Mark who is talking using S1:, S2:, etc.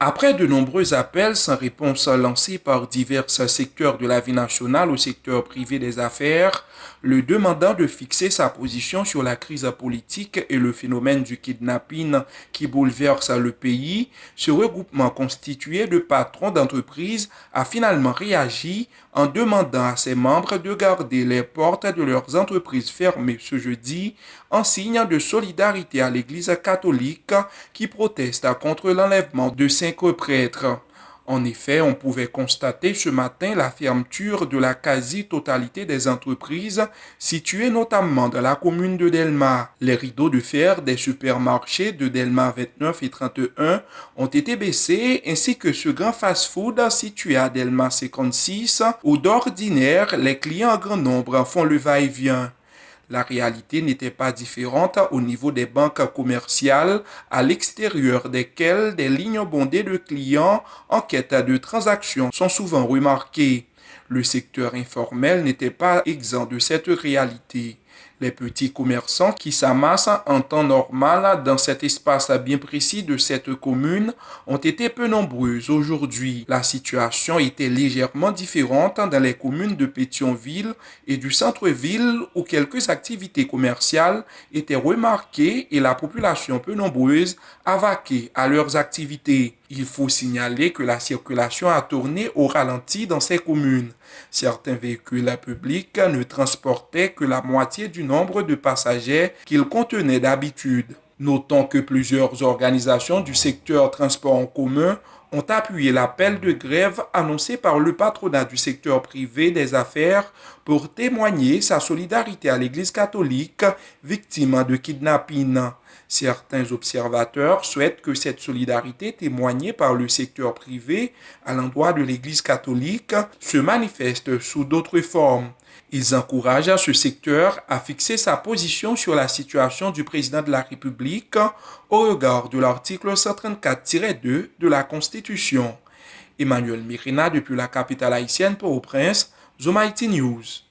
S1: Après de nombreux appels sans réponse lancés par divers secteurs de la vie nationale au secteur privé des affaires, le demandant de fixer sa position sur la crise politique et le phénomène du kidnapping qui bouleverse le pays, ce regroupement constitué de patrons d'entreprises a finalement réagi en demandant à ses membres de garder les portes de leurs entreprises fermées ce jeudi en signe de solidarité à l'Église catholique qui proteste contre l'enlèvement de 5 prêtres. En effet, on pouvait constater ce matin la fermeture de la quasi-totalité des entreprises situées notamment dans la commune de Delma. Les rideaux de fer des supermarchés de Delma 29 et 31 ont été baissés ainsi que ce grand fast-food situé à Delma 56 où d'ordinaire les clients en grand nombre font le va-et-vient. La réalité n'était pas différente au niveau des banques commerciales, à l'extérieur desquelles des lignes bondées de clients en quête de transactions sont souvent remarquées. Le secteur informel n'était pas exempt de cette réalité. Les petits commerçants qui s'amassent en temps normal dans cet espace bien précis de cette commune ont été peu nombreux aujourd'hui. La situation était légèrement différente dans les communes de Pétionville et du centre-ville où quelques activités commerciales étaient remarquées et la population peu nombreuse a vaqué à leurs activités. Il faut signaler que la circulation a tourné au ralenti dans ces communes. Certains véhicules publics ne transportaient que la moitié du nombre de passagers qu'ils contenaient d'habitude. Notons que plusieurs organisations du secteur transport en commun ont appuyé l'appel de grève annoncé par le patronat du secteur privé des affaires pour témoigner sa solidarité à l'Église catholique victime de kidnapping. Certains observateurs souhaitent que cette solidarité témoignée par le secteur privé à l'endroit de l'Église catholique se manifeste sous d'autres formes. Ils encouragent ce secteur à fixer sa position sur la situation du président de la République au regard de l'article 134-2 de la Constitution. Emmanuel Mirina depuis la capitale haïtienne Port-au-Prince, Zomaïti News.